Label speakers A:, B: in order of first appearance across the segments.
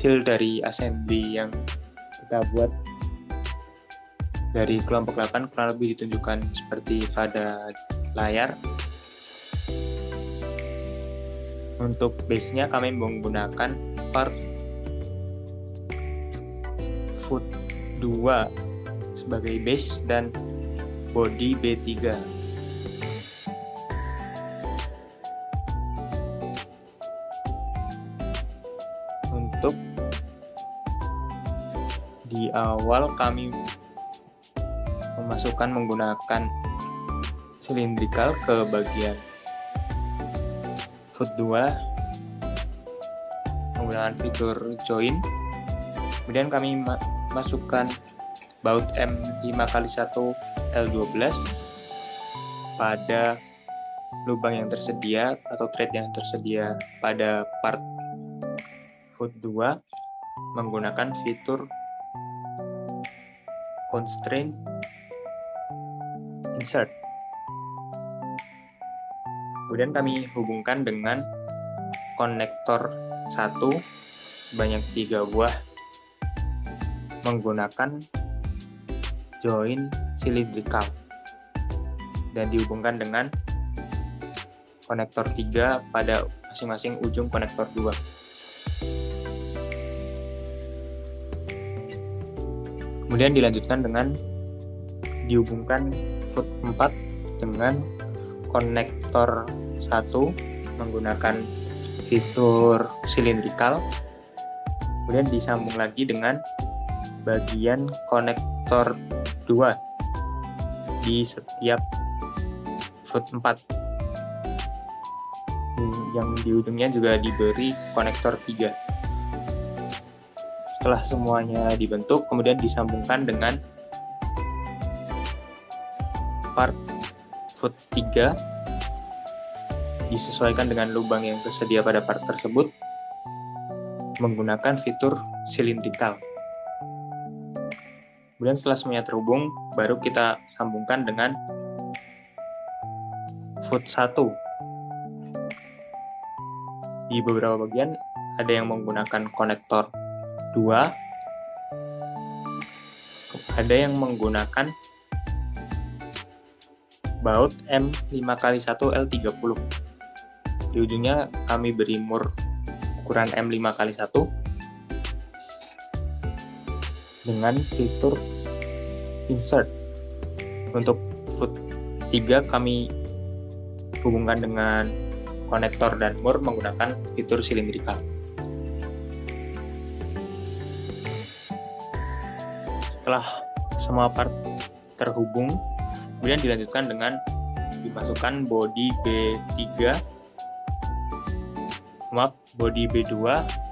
A: hasil dari assembly yang kita buat dari kelompok 8 kurang lebih ditunjukkan seperti pada layar. Untuk base-nya kami menggunakan part foot 2 sebagai base dan body B3. Untuk di awal kami menggunakan cylindrical ke bagian foot 2 menggunakan fitur join. Kemudian kami masukkan baut M5x1 L12 pada lubang yang tersedia atau thread yang tersedia pada part foot 2 menggunakan fitur constraint insert. Kemudian kami hubungkan dengan konektor 1 sebanyak 3 buah menggunakan join cylindrical dan dihubungkan dengan konektor 3 pada masing-masing ujung konektor 2. Kemudian dilanjutkan dengan dihubungkan foot 4 dengan konektor 1 menggunakan fitur cylindrical. Kemudian disambung lagi dengan bagian konektor 2 di setiap foot 4. Yang di ujungnya juga diberi konektor 3. Setelah semuanya dibentuk, kemudian disambungkan dengan part foot 3 disesuaikan dengan lubang yang tersedia pada part tersebut menggunakan fitur cylindrical. Kemudian setelah semuanya terhubung, baru kita sambungkan dengan foot 1. Di beberapa bagian ada yang menggunakan konektor 2, ada yang menggunakan baut M5x1 L30. Di ujungnya kami beri mur ukuran M5x1 dengan fitur insert. Untuk foot 3 kami hubungkan dengan konektor dan mur menggunakan fitur cylindrical. Setelah semua part terhubung, kemudian dilanjutkan dengan dimasukkan body B2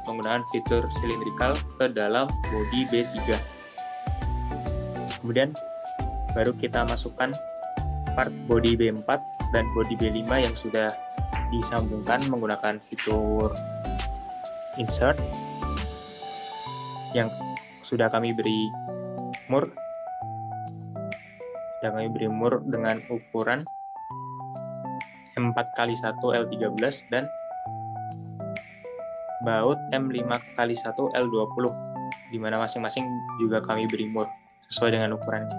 A: menggunakan fitur cylindrical ke dalam body B3. Kemudian baru kita masukkan part body B4 dan body B5 yang sudah disambungkan menggunakan fitur insert yang sudah kami beri mur. Dengan ukuran M4x1 L13 dan baut M5x1 L20, di mana masing-masing juga kami beri mur sesuai dengan ukurannya.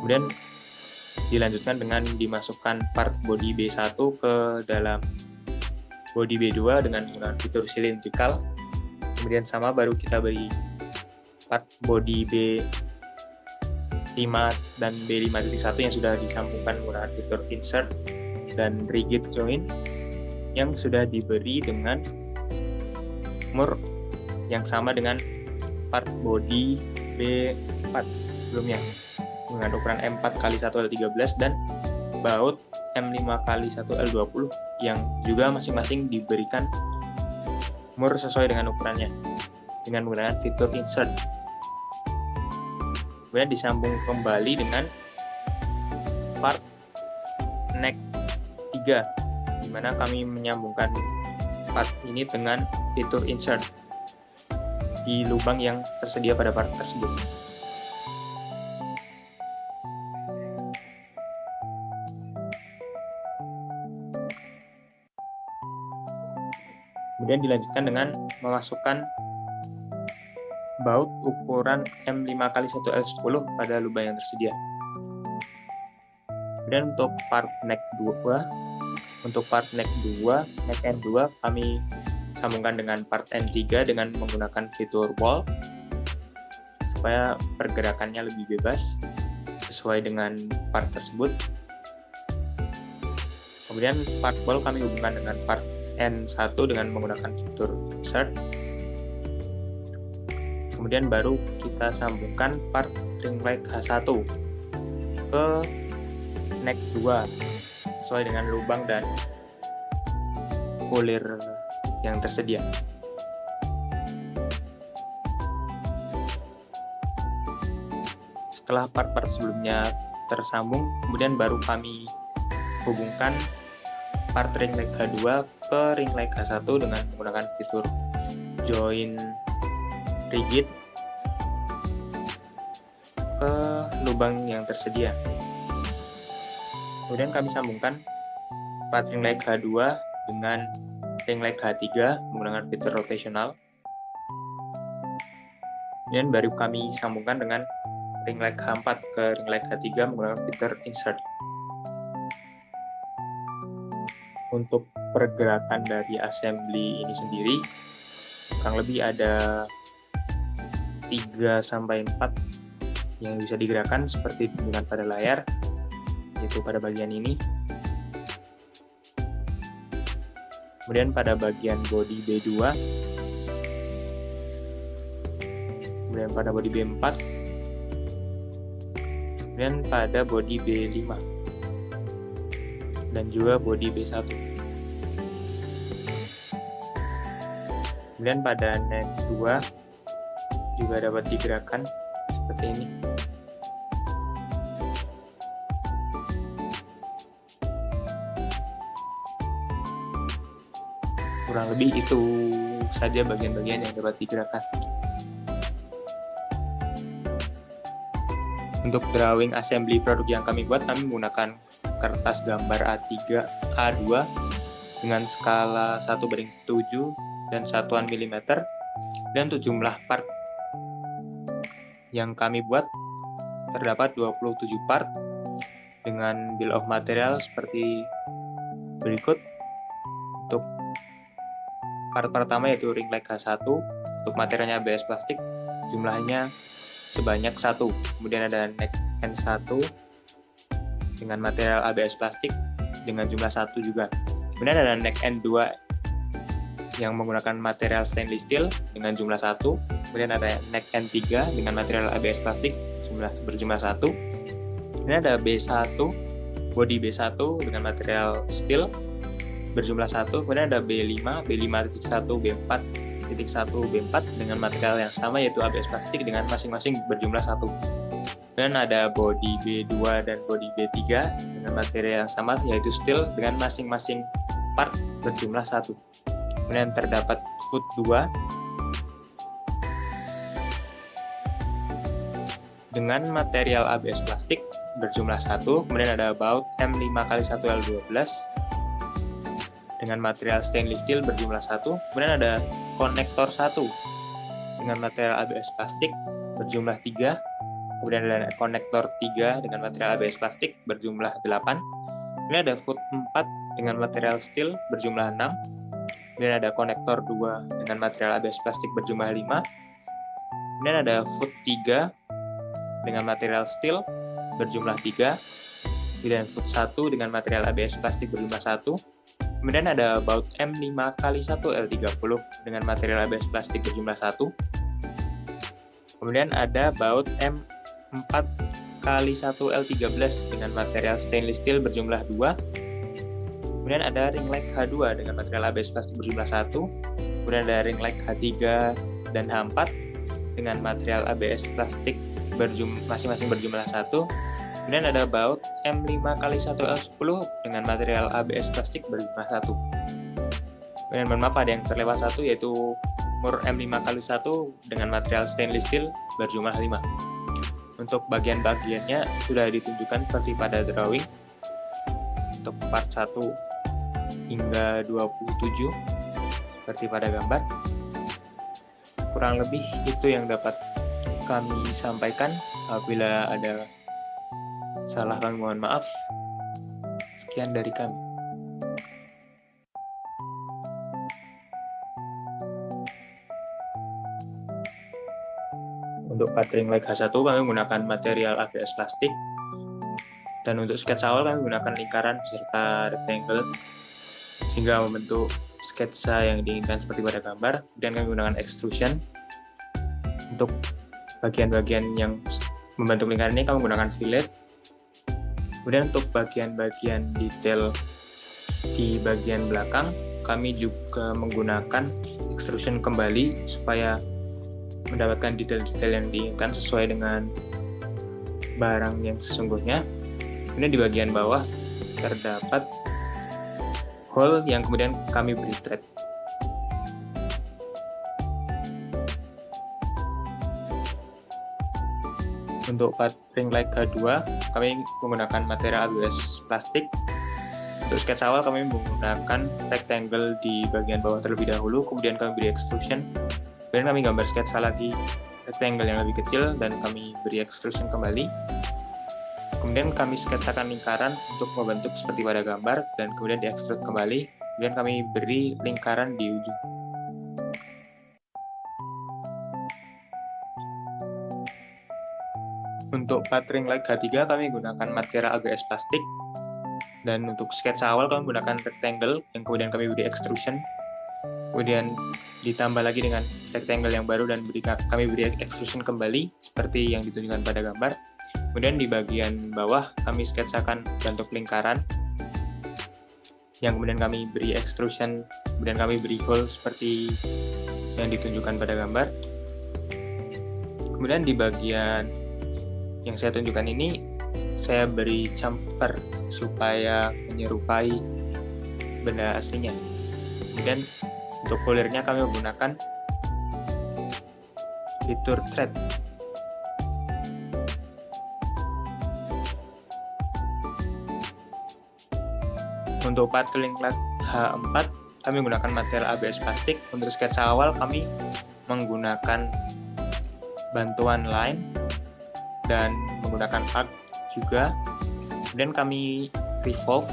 A: Kemudian dilanjutkan dengan dimasukkan part body B1 ke dalam body B2 dengan menggunakan fitur cylindrical. Kemudian sama baru kita beri part body B5 dan B5.1 yang sudah disambungkan menggunakan fitur insert dan rigid join yang sudah diberi dengan mur yang sama dengan part body B4 sebelumnya dengan ukuran M4x1 L13 dan baut M5x1 L20 yang juga masing-masing diberikan mur sesuai dengan ukurannya dengan menggunakan fitur insert. Kemudian disambung kembali dengan part neck 3, di mana kami menyambungkan part ini dengan fitur insert di lubang yang tersedia pada part tersebut. Kemudian dilanjutkan dengan memasukkan baut ukuran M5x1L10 pada lubang yang tersedia. Kemudian untuk part neck 2, neck N2 kami sambungkan dengan part N3 dengan menggunakan fitur wall supaya pergerakannya lebih bebas sesuai dengan part tersebut. Kemudian part wall kami hubungkan dengan part N1 dengan menggunakan fitur insert. Kemudian baru kita sambungkan part ring light H1 ke neck 2 sesuai dengan lubang dan kulir yang tersedia. Setelah part-part sebelumnya tersambung, kemudian baru kami hubungkan part ring light H2 ke ring light H1 dengan menggunakan fitur join rigid ke lubang yang tersedia. Kemudian kami sambungkan part ring light H2 dengan ring light H3 menggunakan fitur rotational. Kemudian baru kami sambungkan dengan ring light H4 ke ring light H3 menggunakan fitur insert. Untuk pergerakan dari assembly ini sendiri kurang lebih ada 3-4 yang bisa digerakkan seperti ditunjukkan pada layar, yaitu pada bagian ini. Kemudian pada bagian body B2, kemudian pada body B4, kemudian pada body B5, dan juga body B1. Kemudian pada neck 2 juga dapat digerakkan seperti ini. Kurang lebih itu saja bagian-bagian yang dapat digerakkan. Untuk drawing assembly produk yang kami buat, kami menggunakan kertas gambar A3-A2 dengan skala 1/7 dan satuan milimeter, dan untuk jumlah part yang kami buat terdapat 27 part dengan bill of material seperti berikut. Untuk part pertama yaitu ring light H1, untuk materialnya ABS plastik, jumlahnya sebanyak 1. Kemudian ada neck N1 dengan material ABS plastik dengan jumlah 1 juga. Kemudian ada neck N2 yang menggunakan material stainless steel dengan jumlah 1. Kemudian ada neck N3 dengan material ABS plastik berjumlah 1. Kemudian ada B1, body B1 dengan material steel berjumlah 1. Kemudian ada B5, B5.1, B4.1, B4 dengan material yang sama yaitu ABS plastik dengan masing-masing berjumlah 1. Dan ada body B2 dan body B3 dengan material yang sama yaitu steel dengan masing-masing part berjumlah 1. Kemudian terdapat foot 2 dengan material ABS plastik berjumlah 1. Kemudian ada baut M5x1L12 dengan material stainless steel berjumlah 1. Kemudian ada konektor 1 dengan material ABS plastik berjumlah 3. Kemudian ada konektor 3 dengan material ABS plastik berjumlah 8. Kemudian ada foot 4 dengan material steel berjumlah 6. Kemudian ada konektor 2 dengan material ABS plastik berjumlah 5. Kemudian ada foot 3 dengan material steel berjumlah 3. Kemudian foot 1 dengan material ABS plastik berjumlah 1. Kemudian ada baut M5x1L30 dengan material ABS plastik berjumlah 1. Kemudian ada baut M4x1L13 dengan material stainless steel berjumlah 2. Kemudian ada ring light H2 dengan material ABS plastik berjumlah 1. Kemudian ada ring light H3 dan H4 dengan material ABS plastik masing-masing berjumlah 1. Kemudian ada baut M5x1L10 dengan material ABS plastik berjumlah 1. Kemudian mohon maaf ada yang terlewat 1 yaitu mur M5x1 dengan material stainless steel berjumlah 5. Untuk bagian-bagiannya sudah ditunjukkan seperti pada drawing. Untuk part 1 hingga 27 seperti pada gambar. Kurang lebih itu yang dapat kami sampaikan. Apabila ada salah kami mohon maaf. Sekian dari kami. Untuk part ring light H1 kami menggunakan material ABS plastik. Dan untuk sketsa awal kami menggunakan lingkaran beserta rectangle sehingga membentuk sketsa yang diinginkan seperti pada gambar. Kemudian kami menggunakan extrusion. Untuk bagian-bagian yang membentuk lingkaran ini kami menggunakan fillet. Kemudian untuk bagian-bagian detail di bagian belakang kami juga menggunakan extrusion kembali supaya mendapatkan detail-detail yang diinginkan sesuai dengan barang yang sesungguhnya. Kemudian di bagian bawah terdapat hole yang kemudian kami beri thread. Untuk part ring light H2 kami menggunakan material ABS plastik. Untuk sketsa awal kami menggunakan rectangle di bagian bawah terlebih dahulu, kemudian kami beri extrusion. Kemudian kami gambar sketsa lagi rectangle yang lebih kecil dan kami beri extrusion kembali. Kemudian kami sketsakan lingkaran untuk membentuk seperti pada gambar dan kemudian diekstrud kembali. Kemudian kami beri lingkaran di ujung. Untuk part ring light H3 kami gunakan material ABS plastik. Dan untuk sketsa awal kami menggunakan rectangle yang kemudian kami beri extrusion. Kemudian ditambah lagi dengan rectangle yang baru dan kami beri extrusion kembali seperti yang ditunjukkan pada gambar. Kemudian di bagian bawah kami sketsakan bentuk lingkaran yang kemudian kami beri extrusion, kemudian kami beri hole seperti yang ditunjukkan pada gambar. Kemudian di bagian yang saya tunjukkan ini saya beri chamfer supaya menyerupai benda aslinya. Kemudian untuk kulirnya kami menggunakan fitur thread. Untuk part ring light H4 kami menggunakan material ABS plastik. Untuk sketsa awal kami menggunakan bantuan line dan menggunakan arc juga. Kemudian kami revolve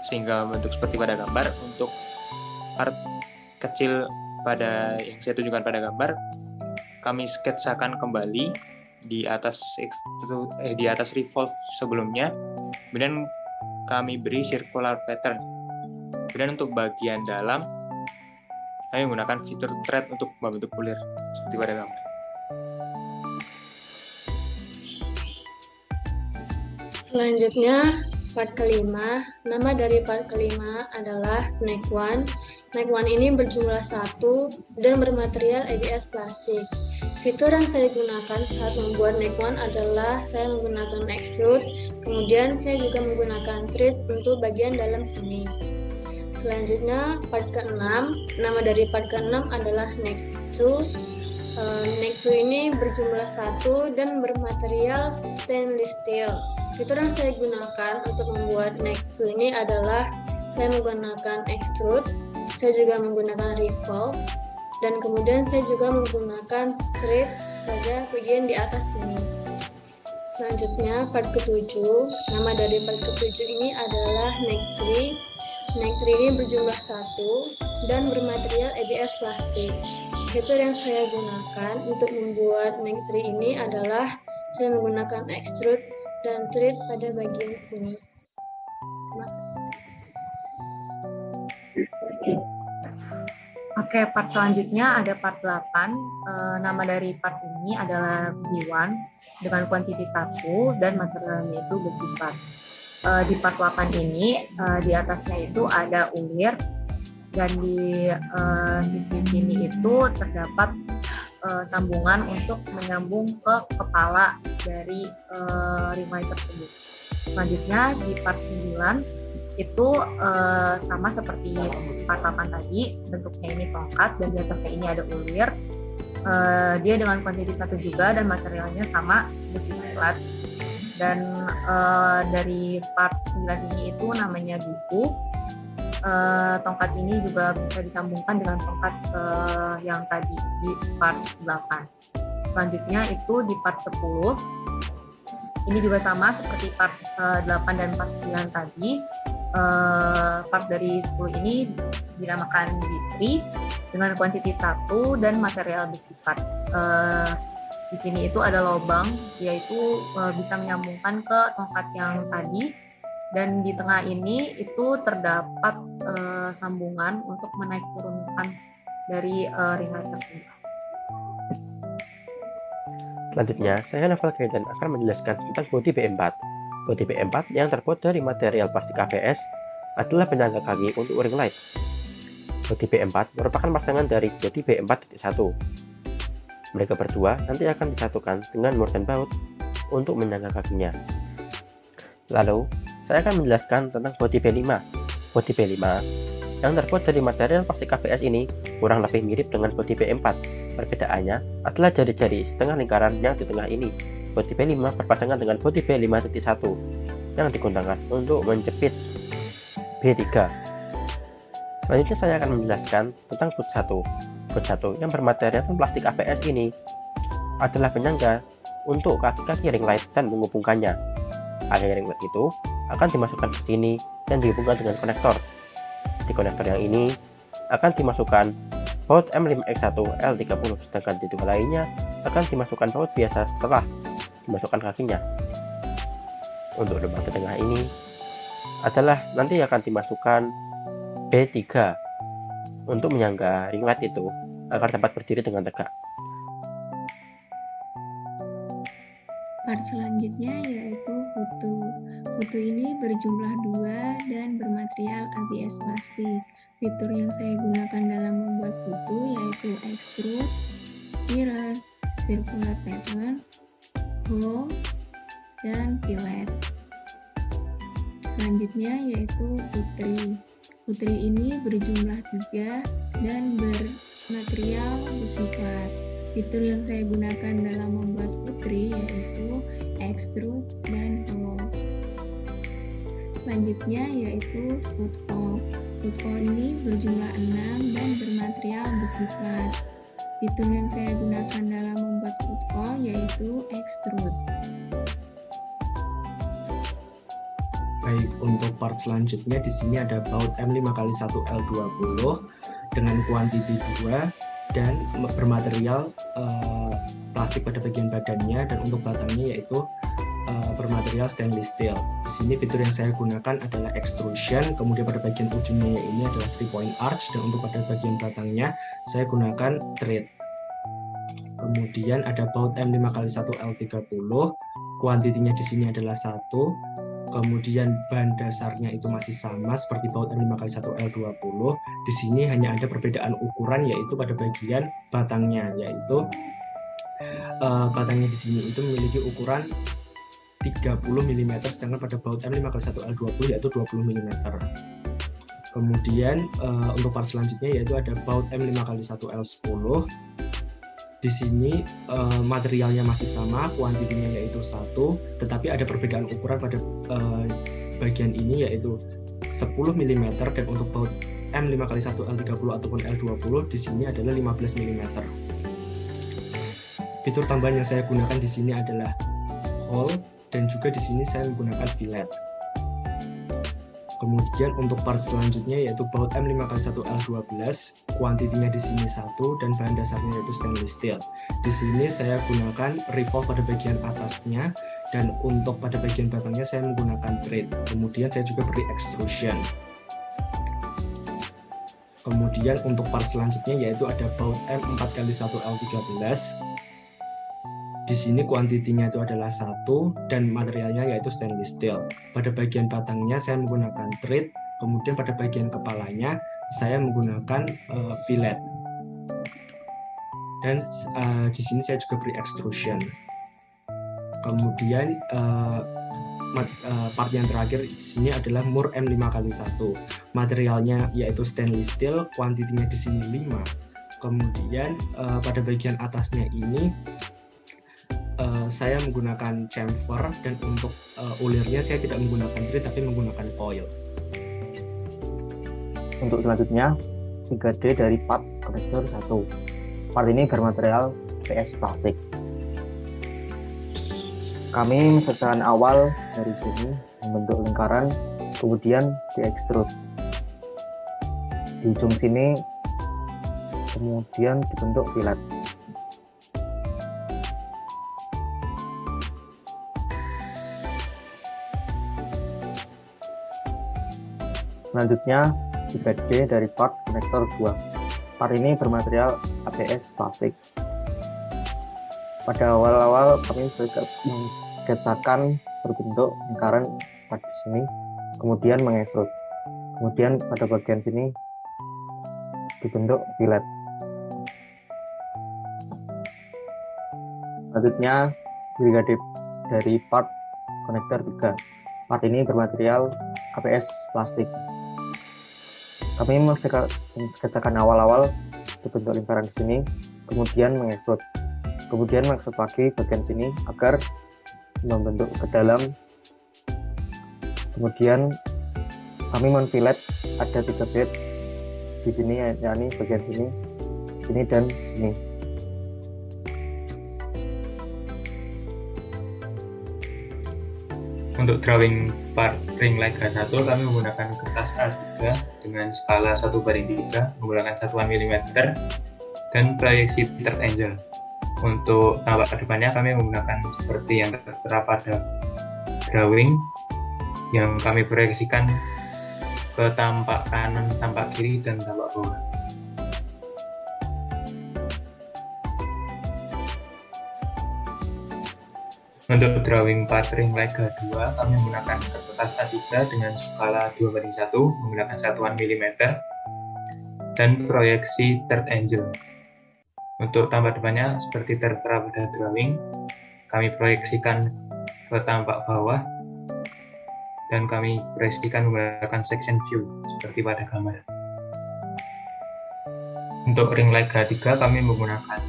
A: sehingga membentuk seperti pada gambar. Untuk part kecil pada yang saya tunjukkan pada gambar kami sketsakan kembali di atas revolve sebelumnya. Kemudian kami beri circular pattern. Kemudian untuk bagian dalam kami menggunakan fitur thread untuk membentuk kulir seperti pada gambar.
B: Selanjutnya part kelima. Nama dari part kelima adalah neck one. Neck one ini berjumlah 1 dan bermaterial ABS plastik. Fitur yang saya gunakan saat membuat neck one adalah saya menggunakan extrude, kemudian saya juga menggunakan thread untuk bagian dalam sini. Selanjutnya part ke-6. Nama dari part ke-6 adalah neck two. Neck two ini berjumlah 1 dan bermaterial stainless steel. Fitur yang saya gunakan untuk membuat neck two ini adalah saya menggunakan extrude, saya juga menggunakan revolve, dan kemudian saya juga menggunakan thread pada bagian di atas sini. Selanjutnya part ke-7. Nama dari part ke-7 ini adalah neck three. Neck three ini berjumlah 1 dan bermaterial ABS plastik. Fitur yang saya gunakan untuk membuat neck three ini adalah saya menggunakan extrude dan thread pada bagian sini.
C: Oke, part selanjutnya ada part 8. Nama dari part ini adalah B1 dengan kuantiti 1 dan materialnya itu besi 4. Di part 8 ini di atasnya itu ada ulir dan di sisi sini itu terdapat sambungan untuk menyambung ke kepala dari ring light tersebut. Selanjutnya di part 9 itu sama seperti part 8 tadi, bentuknya ini tongkat dan di atasnya ini ada ulir. Dia dengan kuantiti 1 juga dan materialnya sama, besi flat. Dan dari part 9 ini itu namanya biku. tongkat ini juga bisa disambungkan dengan tongkat yang tadi di part 8. Selanjutnya itu di part 10. Ini juga sama seperti part 8 dan part 9 tadi. Part dari 10 ini dinamakan B3 dengan kuantiti 1 dan material bersifat. Di sini itu ada lubang, yaitu bisa menyambungkan ke tongkat yang tadi, dan di tengah ini itu terdapat sambungan untuk menaik turunkan dari ring light tersebut.
D: Selanjutnya, saya Novel Kaidan akan menjelaskan tentang bodi B4. Bodi B4 yang terbuat dari material plastik ABS adalah penyangga kaki untuk ring light. Bodi B4 merupakan pasangan dari bodi B4.1. Mereka berdua nanti akan disatukan dengan mur dan baut untuk menyangga kakinya. Lalu, saya akan menjelaskan tentang bodi B5. Bodi B5 yang terbuat dari material plastik ABS ini kurang lebih mirip dengan bodi B4. Perbedaannya adalah jari-jari setengah lingkaran yang di tengah ini. Bodi B5 berpasangan dengan bodi B5.1 yang digunakan untuk menjepit B3. Selanjutnya saya akan menjelaskan tentang boot 1. Boot 1 yang bermaterial plastik ABS ini adalah penyangga untuk kaki-kaki ring light dan menghubungkannya. Kaki ring light itu akan dimasukkan ke sini dan dihubungkan dengan konektor. Di konektor yang ini akan dimasukkan baut M5X1 L30, sedangkan di dua lainnya akan dimasukkan baut biasa setelah dimasukkan kakinya. Untuk lubang di tengah ini adalah nanti akan dimasukkan B3 untuk menyangga ring light itu agar dapat berdiri dengan tegak.
E: Part selanjutnya yaitu kutu. Kutu ini berjumlah 2 dan bermaterial ABS plastik. Fitur yang saya gunakan dalam membuat kutu yaitu extrude, mirror, circular pattern, hole, dan fillet. Selanjutnya yaitu putri. Putri ini berjumlah 3 dan bermaterial bersifat. Fitur yang saya gunakan dalam membuat putri yaitu extrude dan hole. Selanjutnya yaitu footfall. Footfall ini berjumlah 6 dan bermaterial bersifat. Fitur yang saya gunakan dalam membuat footfall yaitu extrude.
F: Baik, untuk part selanjutnya di sini ada baut M5x1L20 dengan kuantiti 2 dan bermaterial plastik pada bagian badannya, dan untuk batangnya yaitu bermaterial stainless steel. Di sini fitur yang saya gunakan adalah extrusion, kemudian pada bagian ujungnya ini adalah 3-point arch, dan untuk pada bagian batangnya saya gunakan thread. Kemudian ada baut M5x1L30, kuantitinya di sini adalah 1. Kemudian bahan dasarnya itu masih sama seperti baut M5x1L20. Di sini hanya ada perbedaan ukuran, yaitu pada bagian batangnya, yaitu batangnya di sini itu memiliki ukuran 30 mm, sedangkan pada baut M5x1L20 yaitu 20 mm. Kemudian untuk part selanjutnya yaitu ada baut M5x1L10. Di sini materialnya masih sama, kuantitinya yaitu 1, tetapi ada perbedaan ukuran pada bagian ini yaitu 10 mm, dan untuk baut M5x1L30 ataupun L20 di sini adalah 15 mm. Fitur tambahan yang saya gunakan di sini adalah hole, dan juga di sini saya menggunakan fillet. Kemudian untuk part selanjutnya yaitu baut M5x1L12, kuantitinya di sini 1 dan bahan dasarnya yaitu stainless steel. Di sini saya gunakan revolve pada bagian atasnya, dan untuk pada bagian batangnya saya menggunakan thread. Kemudian saya juga beri extrusion. Kemudian untuk part selanjutnya yaitu ada baut M4x1L13. Di sini kuantitinya itu adalah 1 dan materialnya yaitu stainless steel. Pada bagian batangnya saya menggunakan thread, kemudian pada bagian kepalanya saya menggunakan fillet. Dan di sini saya juga beri extrusion. Kemudian part yang terakhir di sini adalah mur M5x1. Materialnya yaitu stainless steel, kuantitinya di sini 5. Kemudian pada bagian atasnya ini saya menggunakan chamfer, dan untuk ulirnya saya tidak menggunakan thread tapi menggunakan foil.
G: Untuk selanjutnya 3D dari part konektor 1. Part ini bermaterial ABS plastik. Kami menceritakan awal dari sini membentuk lingkaran, kemudian diekstrus. Di ujung sini kemudian dibentuk fillet. Selanjutnya 3D dari part konektor 2. Part ini bermaterial ABS plastik. Pada awal-awal kami mensketsakan berbentuk lingkaran pada sini, kemudian mengekstrud. Kemudian pada bagian sini dibentuk fillet. Selanjutnya 3D dari part konektor 3. Part ini bermaterial ABS plastik. Kami mensketsakan awal-awal dibentuk lingkaran di sini, kemudian mengekstrud. Kemudian mengekstrud lagi bagian sini agar membentuk ke dalam. Kemudian kami menfilet ada 3 bed di sini, yakni bagian sini, sini dan sini.
A: Untuk drawing part ring light H1 kami menggunakan kertas A3 dengan skala 1/3 menggunakan satuan milimeter dan proyeksi third angle. Untuk tampak depannya kami menggunakan seperti yang tertera pada drawing yang kami proyeksikan ke tampak kanan, tampak kiri, dan tampak bawah. Untuk drawing part ring light H2 kami menggunakan kertas A3 dengan skala 2/1 menggunakan satuan milimeter dan proyeksi third angle. Untuk tampak depannya seperti tertera pada drawing, kami proyeksikan ke tampak bawah dan kami proyeksikan menggunakan section view seperti pada gambar. Untuk ring light H3 kami menggunakan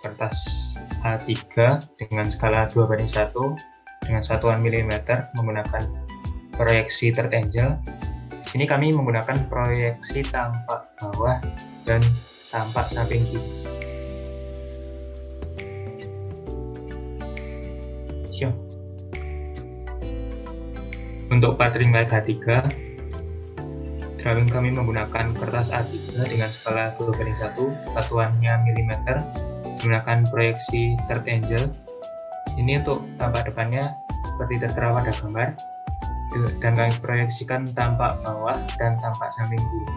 A: kertas A3 dengan skala 2/1 dengan satuan milimeter menggunakan proyeksi third angle. Di sini kami menggunakan proyeksi tampak bawah dan tampak samping kiri. Untuk part ring light H3 drawing kami menggunakan kertas A3 dengan skala 2/1 satuannya milimeter menggunakan proyeksi third angle. Ini untuk tampak depannya seperti tertera pada gambar dan kami proyeksikan tampak bawah dan tampak samping kiri.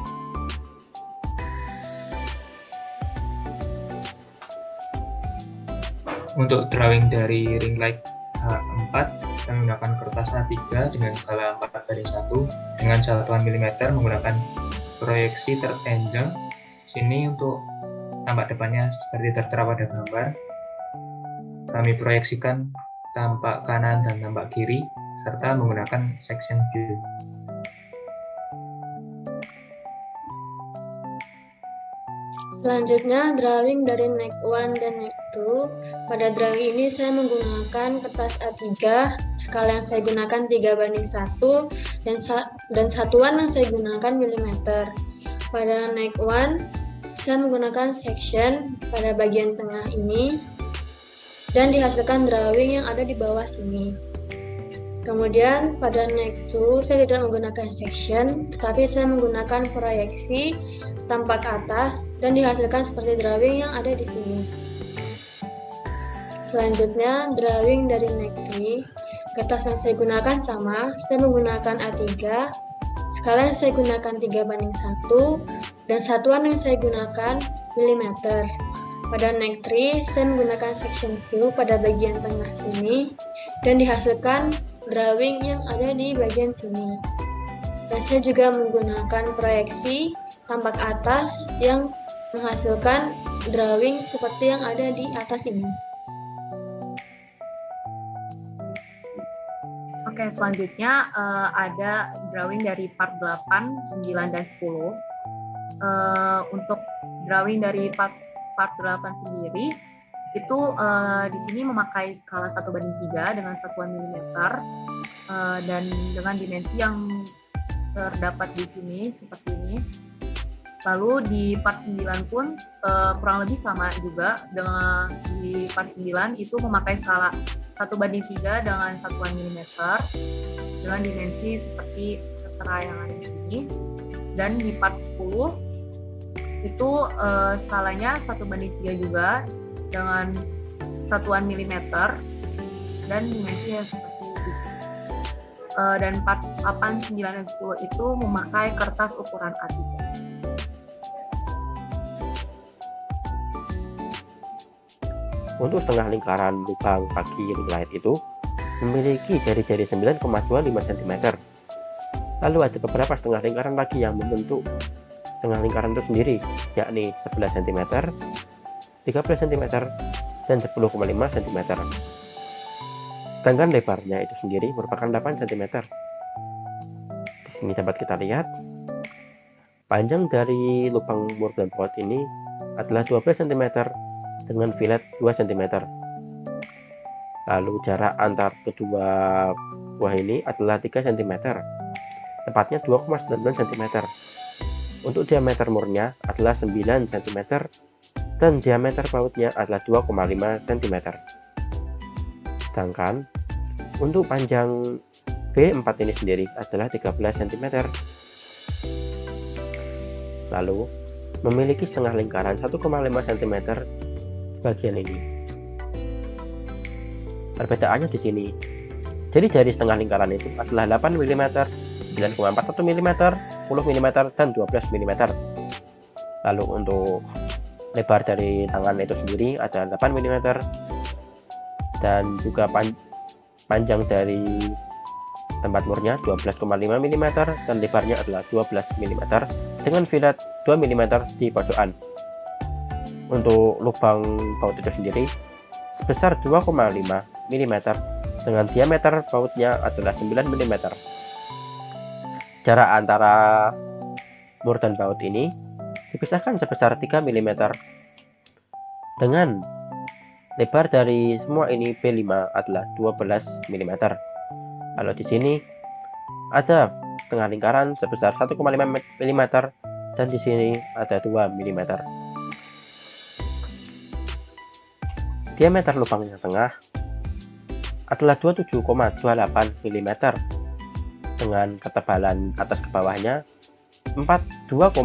A: Untuk drawing dari ring light H4 kami menggunakan kertas A3 dengan skala 4/1 dengan satuan milimeter menggunakan proyeksi third angle. Sini untuk tampak depannya seperti tertera pada gambar. Kami proyeksikan tampak kanan dan tampak kiri serta menggunakan section view.
B: Selanjutnya, drawing dari neck 1 dan neck 2. Pada drawing ini saya menggunakan kertas A3, skala yang saya gunakan 3/1 dan satuan yang saya gunakan milimeter. Pada neck 1, saya menggunakan section pada bagian tengah ini dan dihasilkan drawing yang ada di bawah sini. Kemudian pada neck 2 saya tidak menggunakan section, tetapi saya menggunakan proyeksi tampak atas dan dihasilkan seperti drawing yang ada di sini. Selanjutnya drawing dari neck 3. Kertas yang saya gunakan sama, saya menggunakan A3, skala yang saya gunakan 3/1 dan satuan yang saya gunakan milimeter. Pada neck 3 saya menggunakan section view pada bagian tengah sini dan dihasilkan drawing yang ada di bagian sini. Dan saya juga menggunakan proyeksi tampak atas yang menghasilkan drawing seperti yang ada di atas ini.
C: Oke, selanjutnya ada drawing dari part 8, 9, dan 10. Untuk drawing dari part 8 sendiri, itu di sini memakai skala 1/3 dengan satuan milimeter dan dengan dimensi yang terdapat di sini seperti ini. Lalu di part 9 pun kurang lebih sama juga. Dengan di part 9 itu memakai skala 1:3 dengan satuan milimeter dengan dimensi seperti tertera yang ada di sini. Dan di part 10 itu skalanya 1:3 juga dengan satuan milimeter dan dimensi yang seperti itu. Dan part 8, 9, dan 10 itu memakai kertas ukuran A3.
D: Untuk setengah lingkaran lubang kaki ring light itu memiliki jari-jari 9,25 cm. Lalu ada beberapa setengah lingkaran lagi yang membentuk setengah lingkaran itu sendiri, yakni 11 cm, 13 cm, dan 10,5 cm. Sedangkan lebarnya itu sendiri merupakan 8 cm. Di sini dapat kita lihat panjang dari lubang mur dan baut ini adalah 12 cm dengan fillet 2 cm. Lalu jarak antar kedua buah ini adalah 3 cm, tepatnya 2,99 cm. Untuk diameter murnya adalah 9 cm dan diameter bautnya adalah 2,5 cm. Sedangkan untuk panjang B4 ini sendiri adalah 13 cm. Lalu memiliki setengah lingkaran 1,5 cm bagian ini. Perbedaannya di sini. Jadi jari setengah lingkaran itu adalah 8 mm, 9,41 mm, 10 mm, dan 12 mm. Lalu untuk lebar dari tangan itu sendiri ada 8 mm dan juga panjang dari tempat murnya 12,5 mm dan lebarnya adalah 12 mm dengan fillet 2 mm di pojokan. Untuk lubang baut itu sendiri sebesar 2,5 mm dengan diameter bautnya adalah 9 mm. Jarak antara mur dan baut ini dipisahkan sebesar 3 mm dengan lebar dari semua ini B5 adalah 12 mm. Lalu di sini ada tengah lingkaran sebesar 1,5 mm dan di sini ada 2 mm. Diameter lubang yang tengah adalah 27,28 mm dengan ketebalan atas ke bawahnya 2,42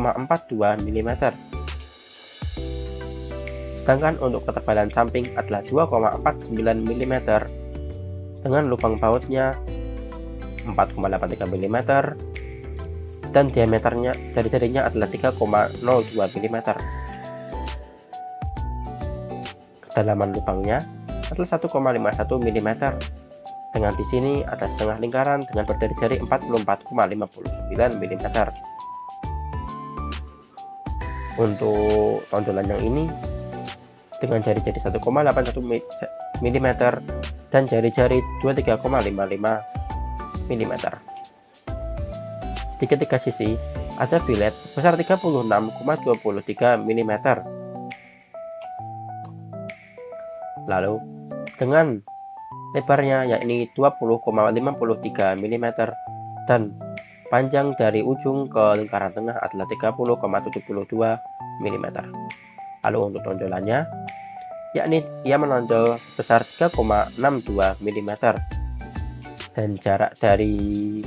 D: mm. Sedangkan untuk ketebalan samping adalah 2,49 mm dengan lubang bautnya 4,83 mm dan diameternya jari-jarinya adalah 3,02 mm. Kedalaman lubangnya adalah 1,51 mm. Dengan di sini ada setengah lingkaran dengan berjari-jari 44,59 mm. Untuk tonjolan yang ini dengan jari-jari 1,81 mm dan jari-jari 23,55 mm. Di ketiga sisi ada fillet sebesar 36,23 mm. Lalu dengan lebarnya yakni 20,53 mm dan panjang dari ujung ke lingkaran tengah adalah 30,72 mm. Lalu untuk tonjolannya yakni ia menonjol sebesar 3,62 mm dan jarak dari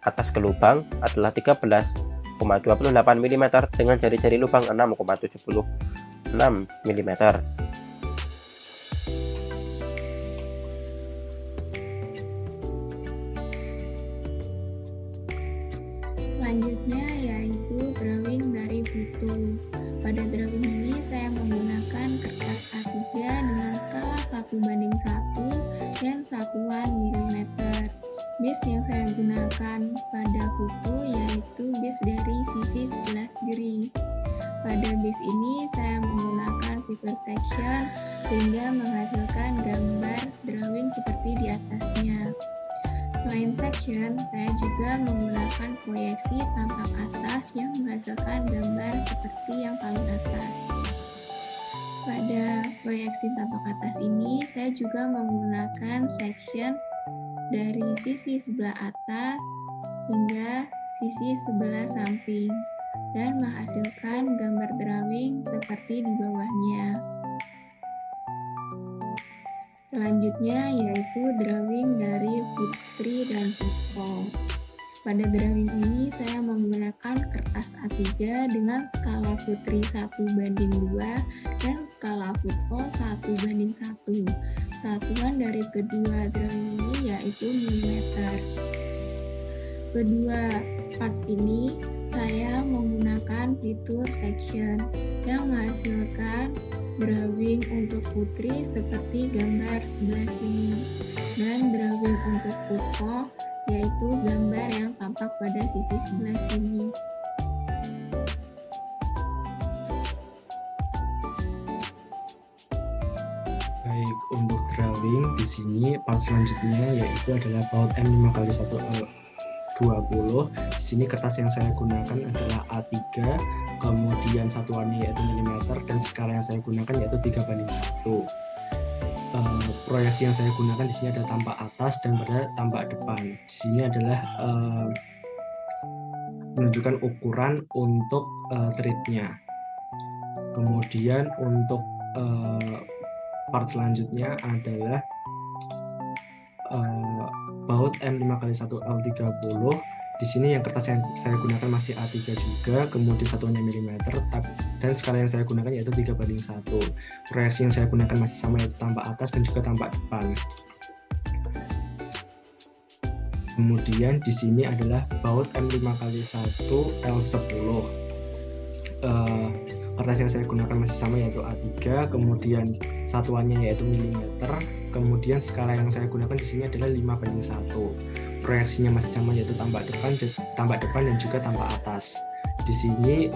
D: atas ke lubang adalah 13,28 mm dengan jari-jari lubang 6,76 mm.
E: Selanjutnya yaitu drawing dari butuh. Pada drawing ini saya menggunakan kertas A3 dengan skala 1:1 dan satuan milimeter. Base yang saya gunakan pada butuh yaitu base dari sisi sebelah kiri. Pada base ini saya menggunakan fitur section sehingga menghasilkan gambar drawing seperti di atasnya. Selain section, saya juga menggunakan proyeksi tampak atas yang menghasilkan gambar seperti yang paling atas. Pada proyeksi tampak atas ini, saya juga menggunakan section dari sisi sebelah atas hingga sisi sebelah samping. dan menghasilkan gambar drawing seperti di bawahnya. Selanjutnya yaitu drawing dari Putri dan Putko. Pada drawing ini saya menggunakan kertas A3 dengan skala Putri 1:2 dan skala Putko 1:1. Satuan dari kedua drawing ini yaitu milimeter. Kedua part ini saya menggunakan fitur section yang menghasilkan drawing untuk Putri seperti gambar sebelah sini dan drawing untuk Putko yaitu gambar yang tampak pada sisi sebelah sini.
F: Baik, untuk drawing di sini part selanjutnya yaitu adalah baut M5x1L20. Di sini kertas yang saya gunakan adalah A3, kemudian satuannya yaitu milimeter, dan skala yang saya gunakan yaitu 3:1. Proyeksi yang saya gunakan di sini ada tampak atas dan pada tampak depan. Di sini adalah menunjukkan ukuran untuk thread-nya. Kemudian untuk part selanjutnya adalah baut M5x1L30. Di sini yang kertas yang saya gunakan masih A3 juga, kemudian satuannya milimeter, dan skala yang saya gunakan yaitu 3:1. Proyeksi yang saya gunakan masih sama yaitu tampak atas dan juga tampak depan. Kemudian di sini adalah baut M5x1L10. Kertas yang saya gunakan masih sama yaitu A3, kemudian satuannya yaitu milimeter, kemudian skala yang saya gunakan di sini adalah 5:1. Proyeksinya masih sama yaitu tampak depan dan juga tampak atas. Di sini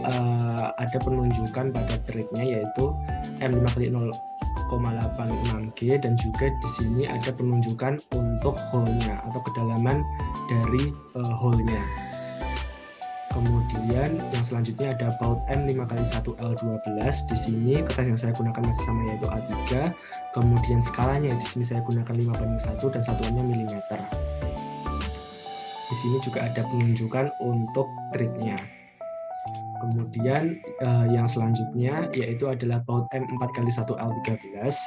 F: ada penunjukan pada thread-nya yaitu M5x0,86G, dan juga di sini ada penunjukan untuk hole-nya atau kedalaman dari hole-nya. Kemudian yang selanjutnya ada baut M5x1L12. Di sini kertas yang saya gunakan masih sama yaitu A3. Kemudian skalanya di sini saya gunakan 5:1 dan satuannya milimeter. Di sini juga ada penunjukan untuk thread-nya. Kemudian yang selanjutnya yaitu adalah baut M4x1L13.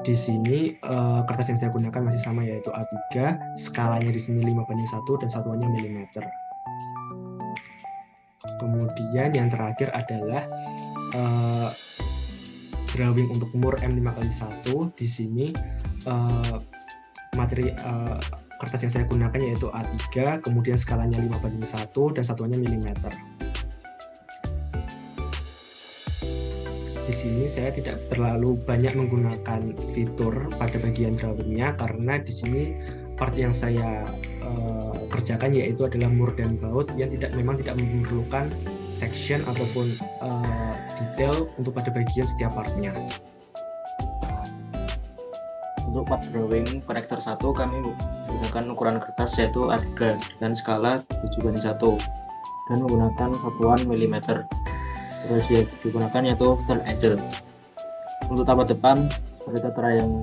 F: Di sini kertas yang saya gunakan masih sama yaitu A3. Skalanya di sini 5:1 dan satuannya milimeter. Kemudian yang terakhir adalah drawing untuk mur M5x1. Di sini kertas yang saya gunakan yaitu A3, kemudian skalanya 5:1 dan satuannya milimeter. Di sini saya tidak terlalu banyak menggunakan fitur pada bagian drawingnya karena di sini part yang saya kerjakan yaitu adalah mur dan baut yang memang tidak memerlukan section ataupun detail untuk pada bagian setiap partnya.
A: Untuk part drawing konektor 1 kami menggunakan ukuran kertas yaitu A3 dengan skala 7:1 dan menggunakan satuan milimeter. Terus yang digunakan yaitu turn angle. Untuk tapak depan seperti tera yang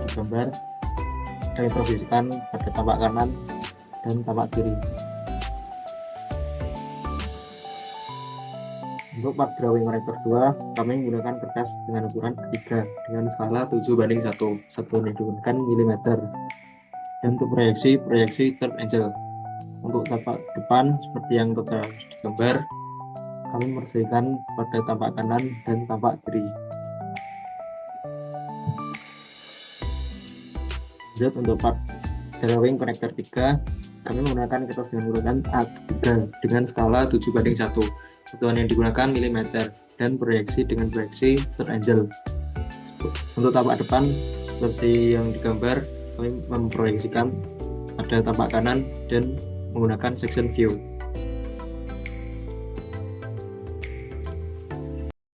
A: digambar, kami provisikan pada tapak kanan dan tapak kiri. Untuk part drawing konektor 2 kami menggunakan kertas dengan ukuran ketiga dengan skala 7:1. Satuan yang digunakan milimeter. Dan untuk proyeksi turn angle. Untuk tapak depan seperti yang telah digambar, kami mempersesuaikan pada tapak kanan dan tapak kiri. Untuk part drawing konektor 3 kami menggunakan kertas dengan ukuran A3 dengan skala 7:1. Satuan yang digunakan milimeter dan proyeksi dengan proyeksi turn angle. Untuk tapak depan seperti yang digambar, kami memproyeksikan pada tapak kanan dan menggunakan section view.